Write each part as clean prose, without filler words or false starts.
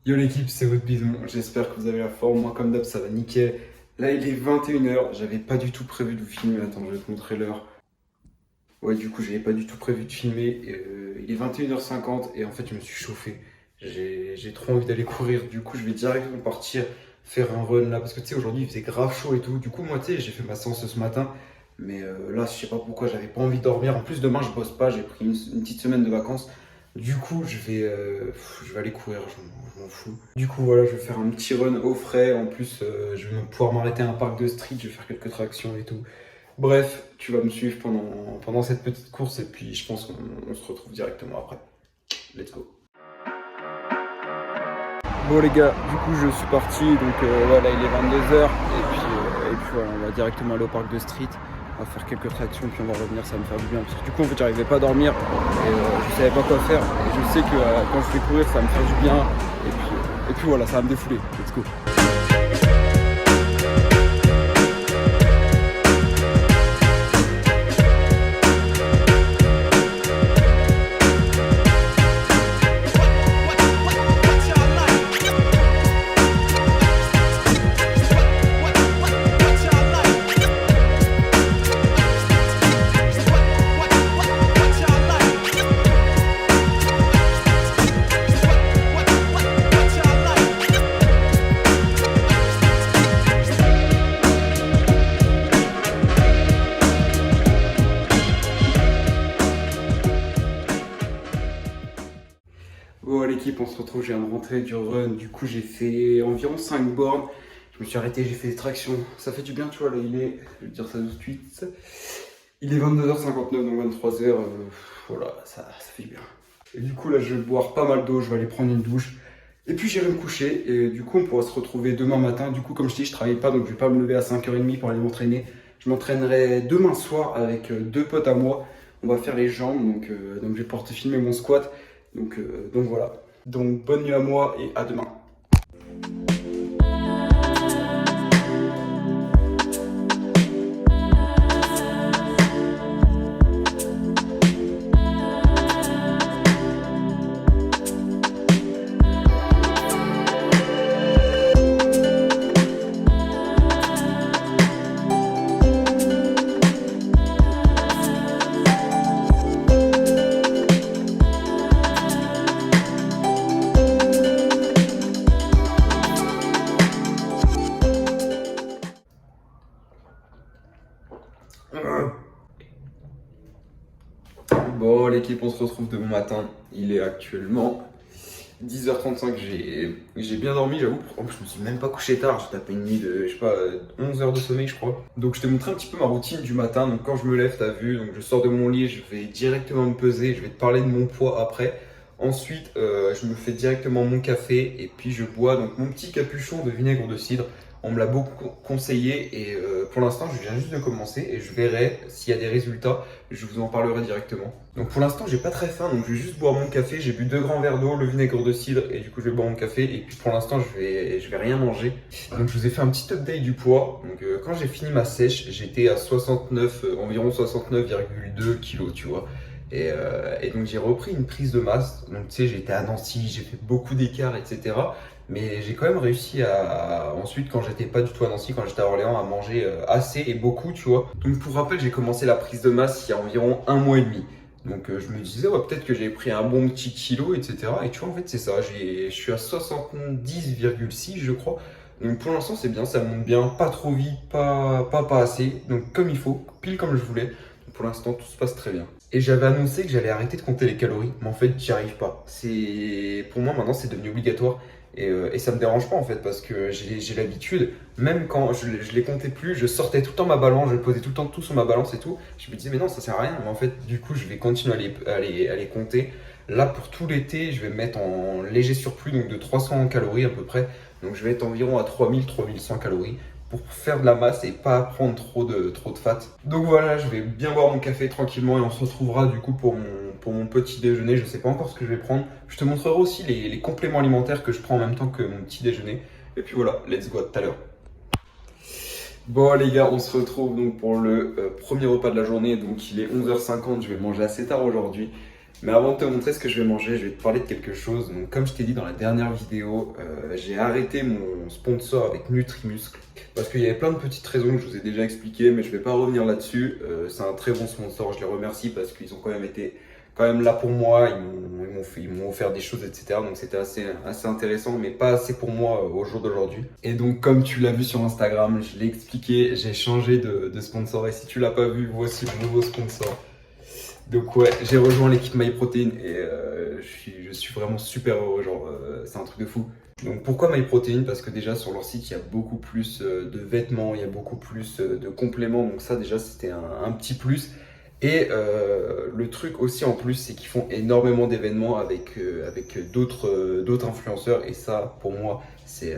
Yo l'équipe, c'est votre bison, j'espère que vous avez la forme, moi comme d'hab ça va nickel. Là il est 21 h, j'avais pas du tout prévu de vous filmer, attends je vais te montrer l'heure. Ouais du coup j'avais pas du tout prévu de filmer, il est 21 h 50 et en fait je me suis chauffé. J'ai trop envie d'aller courir, du coup je vais directement partir faire un run là, parce que tu sais aujourd'hui il faisait grave chaud et tout. Du coup moi tu sais j'ai fait ma séance ce matin, mais là je sais pas pourquoi j'avais pas envie de dormir. En plus demain je bosse pas, j'ai pris une petite semaine de vacances. Du coup, je vais aller courir, je m'en fous. Du coup, voilà, je vais faire un petit run au frais. En plus, je vais pouvoir m'arrêter à un parc de street, je vais faire quelques tractions et tout. Bref, tu vas me suivre pendant cette petite course et puis je pense qu'on se retrouve directement après. Let's go. Bon les gars, du coup je suis parti, donc voilà il est 22 h et puis voilà, on va directement aller au parc de street, on va faire quelques tractions puis on va revenir, ça va me faire du bien parce que du coup en fait j'arrivais pas à dormir et je savais pas quoi faire et je sais que quand je vais courir ça va me faire du bien et puis voilà ça va me défouler, let's go. Bon l'équipe, on se retrouve, je viens de rentrer du run, du coup j'ai fait environ 5 bornes, je me suis arrêté, j'ai fait des tractions, ça fait du bien tu vois, là il est, je vais te dire ça tout de suite, il est 22 h 59 donc 23 h, voilà, ça fait du bien. Et du coup là je vais boire pas mal d'eau, je vais aller prendre une douche, et puis j'irai me coucher, et du coup on pourra se retrouver demain matin, du coup comme je dis je travaille pas donc je vais pas me lever à 5 h 30 pour aller m'entraîner, je m'entraînerai demain soir avec deux potes à moi, on va faire les jambes, donc je vais pouvoir te filmer mon squat. Donc voilà. Donc bonne nuit à moi et à demain. Bon l'équipe, on se retrouve demain matin. Il est actuellement 10 h 35. J'ai bien dormi, j'avoue. En plus, je me suis même pas couché tard. J'ai tapé une nuit de, je sais pas, 11 heures de sommeil, je crois. Donc, je t'ai montré un petit peu ma routine du matin. Donc, quand je me lève, t'as vu. Donc, je sors de mon lit, je vais directement me peser. Je vais te parler de mon poids après. Ensuite, je me fais directement mon café et puis je bois donc mon petit capuchon de vinaigre de cidre. On me l'a beaucoup conseillé et pour l'instant, je viens juste de commencer et je verrai s'il y a des résultats. Je vous en parlerai directement. Donc pour l'instant, j'ai pas très faim, donc je vais juste boire mon café. J'ai bu 2 grands verres d'eau, le vinaigre de cidre et du coup, je vais boire mon café. Et puis pour l'instant, je vais rien manger. Donc je vous ai fait un petit update du poids. Donc quand j'ai fini ma sèche, j'étais à 69, environ 69,2 kg, tu vois. Et donc j'ai repris une prise de masse. Donc tu sais, j'étais à Nancy, j'ai fait beaucoup d'écarts, etc. Mais j'ai quand même réussi ensuite, quand j'étais pas du tout à Nancy, quand j'étais à Orléans, à manger assez et beaucoup, tu vois. Donc pour rappel, j'ai commencé la prise de masse il y a environ 1 mois et demi. Donc je me disais, ouais, peut-être que j'ai pris un bon petit kilo, etc. Et tu vois, en fait, c'est ça. Je suis à 70,6, je crois. Donc pour l'instant, c'est bien, ça monte bien. Pas trop vite, pas assez. Donc comme il faut, pile comme je voulais. Donc, pour l'instant, tout se passe très bien. Et j'avais annoncé que j'allais arrêter de compter les calories, mais en fait, j'y arrive pas. Pour moi, maintenant, c'est devenu obligatoire. Et ça me dérange pas en fait parce que j'ai l'habitude, même quand je les comptais plus, je sortais tout le temps ma balance, je posais tout le temps tout sur ma balance et tout. Je me disais mais non ça sert à rien, mais en fait du coup je vais continuer à les compter. Là pour tout l'été je vais me mettre en léger surplus donc de 300 calories à peu près. Donc je vais être environ à 3000-3100 calories pour faire de la masse et pas prendre trop de fat. Donc voilà, je vais bien boire mon café tranquillement et on se retrouvera du coup pour mon petit déjeuner. Je sais pas encore ce que je vais prendre. Je te montrerai aussi les compléments alimentaires que je prends en même temps que mon petit déjeuner. Et puis voilà, let's go, à tout à l'heure. Bon les gars, on se retrouve donc pour le premier repas de la journée. Donc il est 11 h 50, je vais manger assez tard aujourd'hui. Mais avant de te montrer ce que je vais manger, je vais te parler de quelque chose. Donc, comme je t'ai dit dans la dernière vidéo, j'ai arrêté mon sponsor avec Nutrimuscle parce qu'il y avait plein de petites raisons que je vous ai déjà expliquées, mais je ne vais pas revenir là-dessus. C'est un très bon sponsor, je les remercie parce qu'ils ont quand même été là pour moi. Ils m'ont offert des choses, etc. Donc c'était assez intéressant, mais pas assez pour moi au jour d'aujourd'hui. Et donc, comme tu l'as vu sur Instagram, je l'ai expliqué, j'ai changé de sponsor. Et si tu l'as pas vu, voici le nouveau sponsor. Donc ouais, j'ai rejoint l'équipe MyProtein et je suis vraiment super heureux, genre c'est un truc de fou. Donc pourquoi MyProtein? Parce que déjà sur leur site il y a beaucoup plus de vêtements, il y a beaucoup plus de compléments, donc ça déjà c'était un petit plus. Et le truc aussi en plus c'est qu'ils font énormément d'événements avec d'autres influenceurs et ça pour moi c'est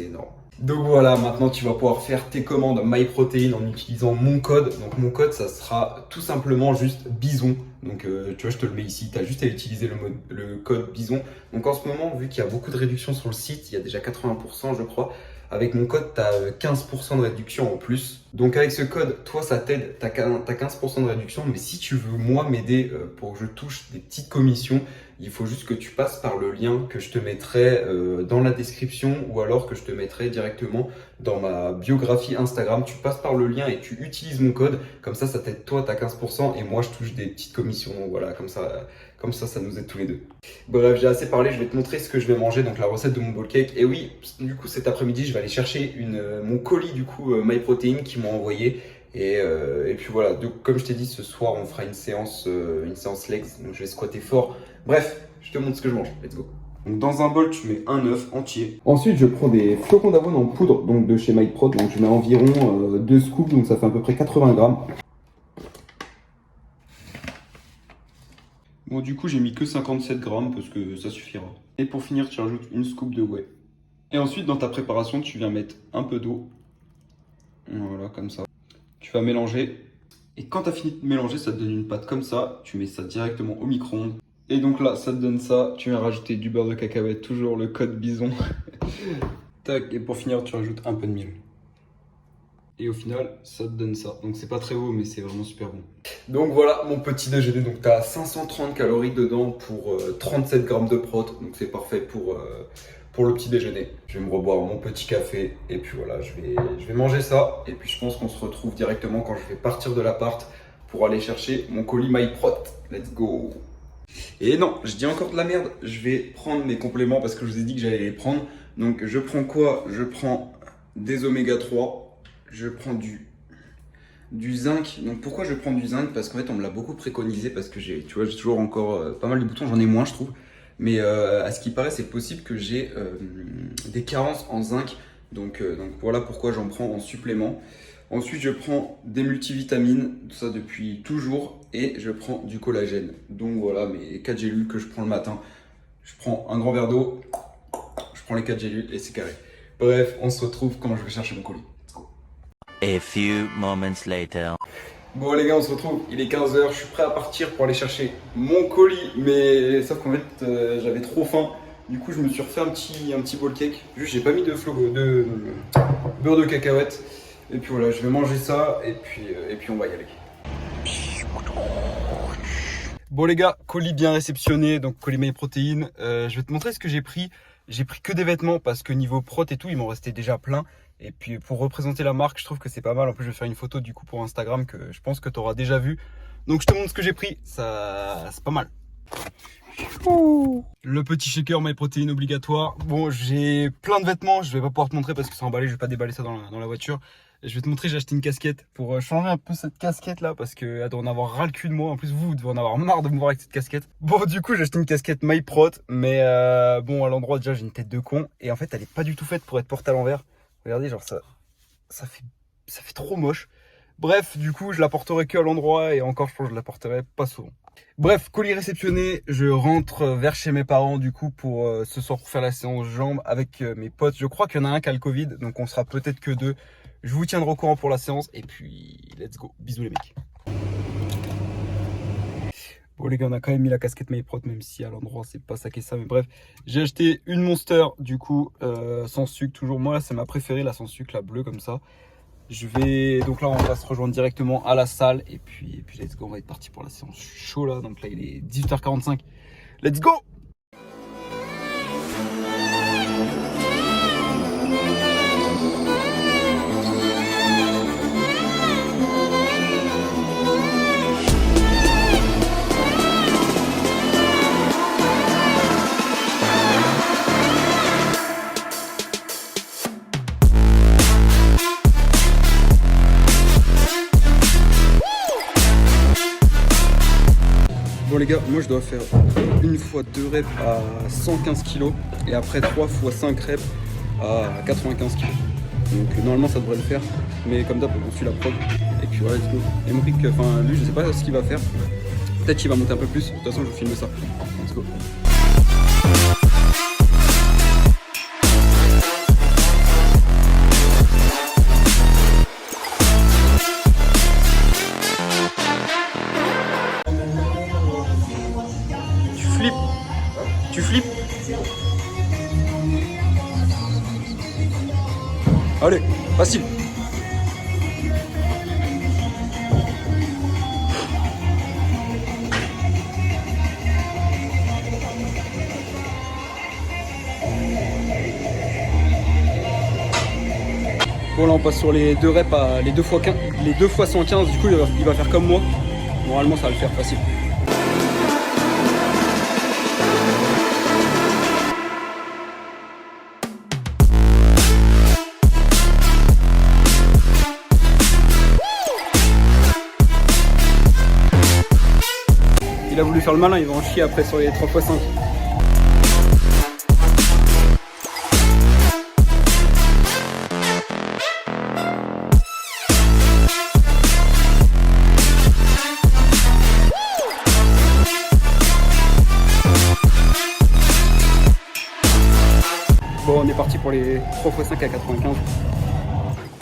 énorme. Donc voilà, maintenant tu vas pouvoir faire tes commandes MyProtein en utilisant mon code. Donc mon code, ça sera tout simplement juste Bison. Donc tu vois, je te le mets ici, tu as juste à utiliser le code Bison. Donc en ce moment, vu qu'il y a beaucoup de réductions sur le site, il y a déjà 80% je crois, avec mon code, tu as 15% de réduction en plus. Donc avec ce code, toi ça t'aide, tu as 15% de réduction. Mais si tu veux moi m'aider pour que je touche des petites commissions, il faut juste que tu passes par le lien que je te mettrai dans la description ou alors que je te mettrai directement dans ma biographie Instagram. Tu passes par le lien et tu utilises mon code. Comme ça t'aide toi, t'as 15% et moi je touche des petites commissions. Voilà, comme ça nous aide tous les deux. Bref, j'ai assez parlé, je vais te montrer ce que je vais manger, donc la recette de mon bowl cake. Et oui, du coup cet après-midi, je vais aller chercher mon colis du coup MyProtein qu'ils m'ont envoyé. Et puis voilà, donc, comme je t'ai dit, ce soir on fera une séance legs, donc je vais squatter fort. Bref, je te montre ce que je mange, let's go. Donc dans un bol, tu mets un œuf entier. Ensuite, je prends des flocons d'avoine en poudre, donc de chez MyProt, donc je mets environ 2 scoops, donc ça fait à peu près 80 grammes. Bon, du coup, j'ai mis que 57 grammes parce que ça suffira. Et pour finir, tu rajoutes une scoop de whey. Et ensuite, dans ta préparation, tu viens mettre un peu d'eau. Voilà, comme ça. Tu vas mélanger. Et quand tu as fini de mélanger, ça te donne une pâte comme ça. Tu mets ça directement au micro-ondes. Et donc là, ça te donne ça. Tu viens rajouter du beurre de cacahuète, toujours le code Bison. Tac, et pour finir, tu rajoutes un peu de miel. Et au final, ça te donne ça. Donc c'est pas très beau, mais c'est vraiment super bon. Donc voilà mon petit déjeuner. Donc tu as 530 calories dedans pour 37 grammes de prot. Donc c'est parfait pour le petit déjeuner. Je vais me reboire mon petit café. Et puis voilà, je vais manger ça. Et puis je pense qu'on se retrouve directement quand je vais partir de l'appart pour aller chercher mon colis MyProt. Let's go! Et non, je dis encore de la merde. Je vais prendre mes compléments parce que je vous ai dit que j'allais les prendre. Donc je prends quoi? Je prends des oméga 3. Je prends du zinc. Donc pourquoi je prends du zinc? Parce qu'en fait on me l'a beaucoup préconisé parce que j'ai toujours encore pas mal de boutons, j'en ai moins je trouve. Mais à ce qui paraît c'est possible que j'ai des carences en zinc. Donc voilà pourquoi j'en prends en supplément. Ensuite je prends des multivitamines, tout ça depuis toujours. Et je prends du collagène. Donc voilà mes 4 gélules que je prends le matin. Je prends un grand verre d'eau, je prends les 4 gélules et c'est carré. Bref, on se retrouve quand je vais chercher mon colis. A few moments later. Bon les gars, on se retrouve, il est 15h, je suis prêt à partir pour aller chercher mon colis, mais sauf qu'en fait j'avais trop faim, du coup je me suis refait un petit bowl cake, juste j'ai pas mis de beurre de cacahuète, et puis voilà, je vais manger ça, et puis on va y aller. Bon les gars, colis bien réceptionné, donc colis MyProtein, je vais te montrer ce que j'ai pris que des vêtements parce que niveau prot et tout, il m'en restait déjà plein. Et puis pour représenter la marque, je trouve que c'est pas mal. En plus, je vais faire une photo du coup pour Instagram que je pense que tu auras déjà vu. Donc je te montre ce que j'ai pris. Ça, c'est pas mal. Le petit shaker MyProtein obligatoire. Bon, j'ai plein de vêtements. Je vais pas pouvoir te montrer parce que c'est emballé. Je vais pas déballer ça dans la voiture. Et je vais te montrer, j'ai acheté une casquette pour changer un peu cette casquette là parce qu'elle doit en avoir ras le cul de moi. En plus, vous devez en avoir marre de me voir avec cette casquette. Bon, du coup, j'ai acheté une casquette MyProt. Mais bon, à l'endroit, déjà, j'ai une tête de con. Et en fait, elle est pas du tout faite pour être portée à l'envers. Regardez, genre ça fait trop moche. Bref, du coup, je la porterai que à l'endroit et encore, je pense que je la porterai pas souvent. Bref, colis réceptionné, je rentre vers chez mes parents du coup pour ce soir pour faire la séance jambes avec mes potes. Je crois qu'il y en a un qui a le Covid, donc on sera peut-être que deux. Je vous tiendrai au courant pour la séance et puis let's go. Bisous les mecs. Bon les gars, on a quand même mis la casquette MyProt, même si à l'endroit c'est pas ça qui est ça, mais bref. J'ai acheté une Monster du coup, sans sucre toujours. Moi là c'est ma préférée, la sans sucre, la bleue comme ça. Je vais donc là on va se rejoindre directement à la salle et puis let's go, on va être parti pour la séance chaud là. Donc là il est 18h45. Let's go. Bon les gars, moi je dois faire une fois 2 reps à 115 kg et après 3 fois 5 reps à 95 kg. Donc normalement ça devrait le faire, mais comme d'hab on suit la prod et puis voilà, let's go. Et Emric, enfin lui je sais pas ce qu'il va faire, peut-être qu'il va monter un peu plus, de toute façon je vous filme ça. Let's go. Tu flippes. Allez, facile. Bon là on passe sur les 2 reps à les 2 fois 115, du coup il va faire comme moi. Normalement ça va le faire facile. Il a voulu faire le malin, il va en chier après sur les 3 x 5. Bon, on est parti pour les 3 x 5 à 95.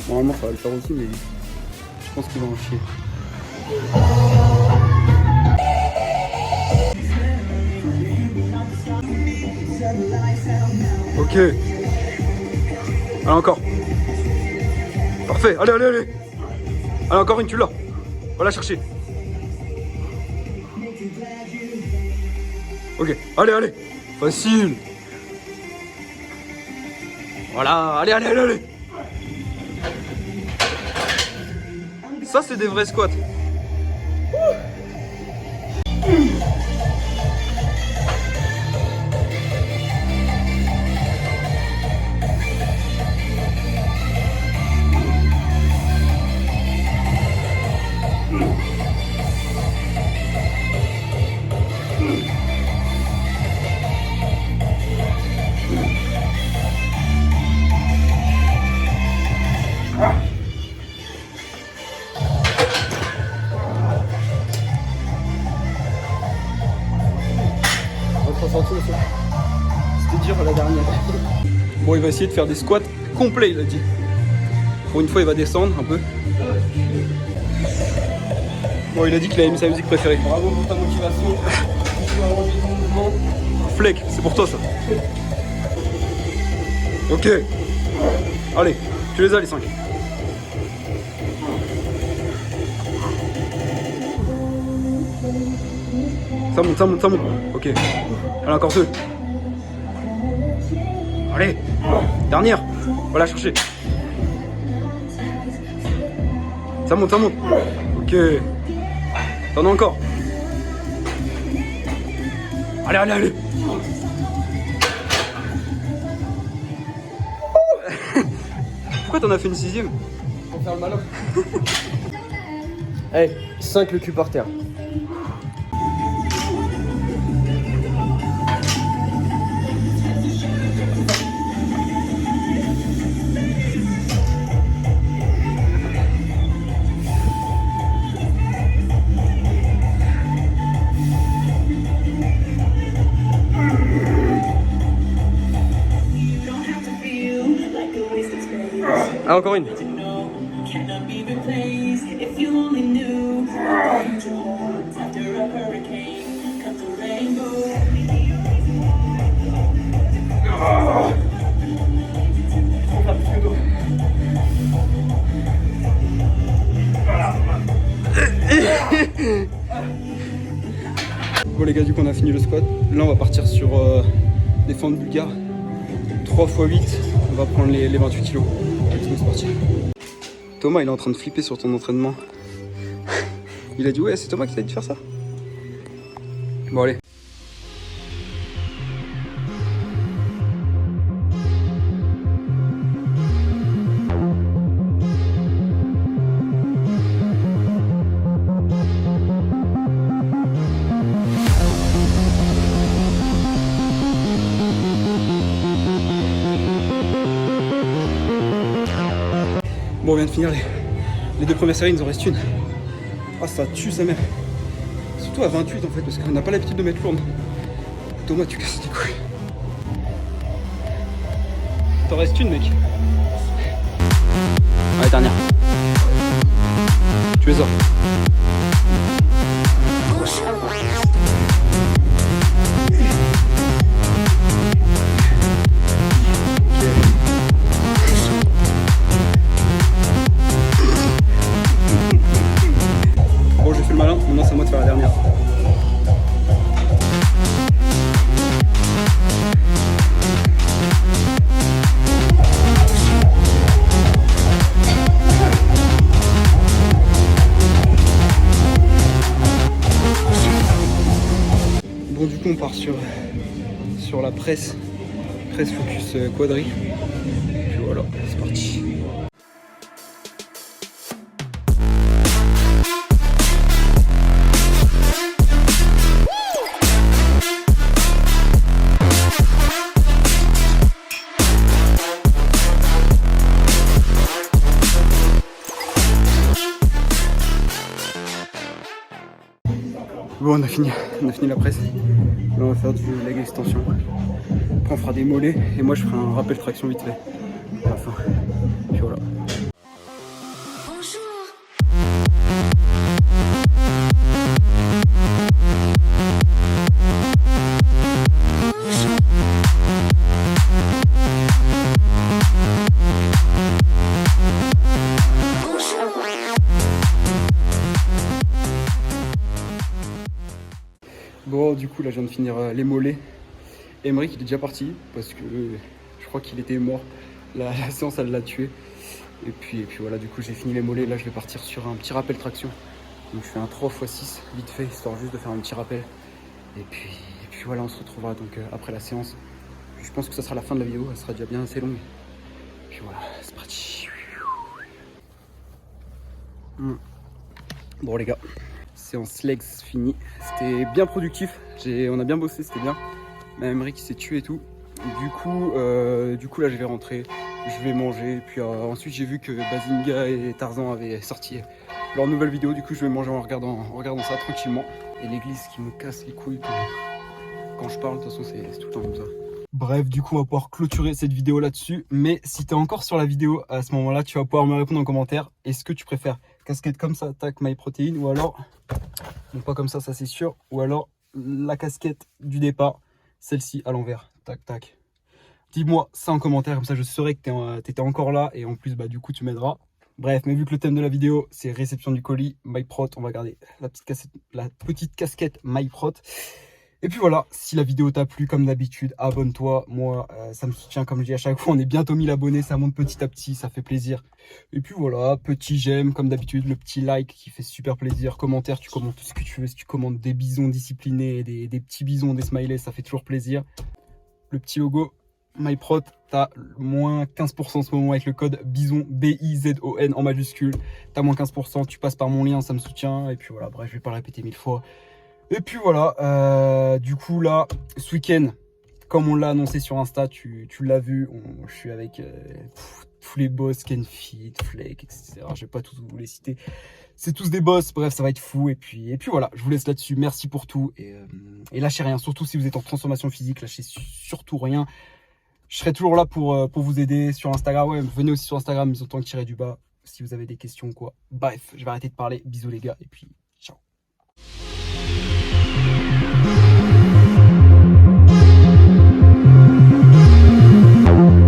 Normalement ça va le faire aussi, mais je pense qu'il va en chier. Ok. Allez encore. Parfait. Allez, allez, allez. Allez encore une, tu l'as. Va la chercher. Ok. Allez, allez. Facile. Voilà. Allez, allez, allez, allez. Ça, c'est des vrais squats. C'était dur la dernière. Bon, il va essayer de faire des squats complets, il a dit. Pour une fois, il va descendre un peu. Bon, il a dit qu'il a aimé sa musique préférée. Bravo pour ta motivation. Fleck, c'est pour toi ça. Ok. Allez, tu les as les 5. Ça monte, ça monte, ça monte. Ok. Allez, encore 2. Allez. Dernière. Voilà, chercher. Ça monte, ça monte. Ok. T'en as encore. Allez, allez, allez. Pourquoi t'en as fait une 6ème? Pour faire le malin. Hey, 5 le cul par terre. Ah, encore une. les gars, du coup on a fini le squat. Là on va partir sur des fentes bulgares. 3 x 8, on va prendre les 28 kilos. Let's go, c'est parti. Thomas il est en train de flipper sur ton entraînement. Il a dit ouais c'est Thomas qui t'a dit de faire ça. Bon allez. Bon, on vient de finir les 2 premières séries, il nous en reste une. Ah, ça tue sa mère. Surtout à 28 en fait, parce qu'on n'a pas l'habitude de mettre lourde. Thomas, tu casses les couilles. T'en restes une, mec. Allez, dernière. Tu es ça. Bon, j'ai fait le malin, maintenant c'est à moi de faire la dernière. Bon, du coup on part sur la presse focus quadri. Puis voilà, c'est parti. Bon, on a fini la presse. Là, on va faire du leg extension. Après, on fera des mollets et moi, je ferai un rappel traction vite fait à la fin. Puis voilà. Bon, du coup, là, je viens de finir les mollets. Emeric, il est déjà parti parce que je crois qu'il était mort. La séance, elle l'a tué. Et puis voilà, du coup, j'ai fini les mollets. Là, je vais partir sur un petit rappel traction. Donc, je fais un 3 x 6 vite fait, histoire juste de faire un petit rappel. Et puis voilà, on se retrouvera donc après la séance. Je pense que ça sera la fin de la vidéo. Elle sera déjà bien assez longue. Puis voilà, c'est parti. Bon, les gars. Séance legs finie. C'était bien productif. On a bien bossé, c'était bien. Même Emeric s'est tué et tout. Du coup, là, je vais rentrer. Je vais manger. Et puis ensuite, j'ai vu que Bazinga et Tarzan avaient sorti leur nouvelle vidéo. Du coup, je vais manger en regardant ça tranquillement. Et l'église qui me casse les couilles quand je parle. De toute façon, c'est tout le temps comme ça. Bref, du coup, on va pouvoir clôturer cette vidéo là-dessus. Mais si tu es encore sur la vidéo, à ce moment-là, tu vas pouvoir me répondre en commentaire. Est-ce que tu préfères casquette comme ça, tac, MyProtein, ou alors, non pas comme ça c'est sûr, ou alors la casquette du départ, celle-ci à l'envers, tac, tac. Dis-moi ça en commentaire, comme ça je saurai que t'étais encore là, et en plus, bah du coup, tu m'aideras. Bref, mais vu que le thème de la vidéo, c'est réception du colis, MyProt, on va garder la petite casquette MyProt. Et puis voilà, si la vidéo t'a plu, comme d'habitude, abonne-toi. Moi, ça me soutient, comme je dis à chaque fois. On est bientôt 1000 abonnés, ça monte petit à petit, ça fait plaisir. Et puis voilà, petit j'aime, comme d'habitude, le petit like qui fait super plaisir. Commentaire, tu commentes tout ce que tu veux. Si tu commentes des bisons disciplinés, des petits bisons, des smileys, ça fait toujours plaisir. Le petit logo, MyProt, t'as moins 15% en ce moment avec le code BIZON, B-I-Z-O-N en majuscule. T'as moins 15%, tu passes par mon lien, ça me soutient. Et puis voilà, bref, je vais pas le répéter 1000 fois. Et puis voilà, du coup là, ce week-end, comme on l'a annoncé sur Insta, tu l'as vu, je suis avec tous les boss, Kenfit, Flake, etc. Je vais pas tous vous les citer. C'est tous des boss, bref, ça va être fou. Et puis voilà, je vous laisse là-dessus. Merci pour tout. Et lâchez rien, surtout si vous êtes en transformation physique, lâchez surtout rien. Je serai toujours là pour vous aider sur Instagram. Ouais, venez aussi sur Instagram, mise en tant que tiré du bas, si vous avez des questions ou quoi. Bref, je vais arrêter de parler. Bisous les gars, et puis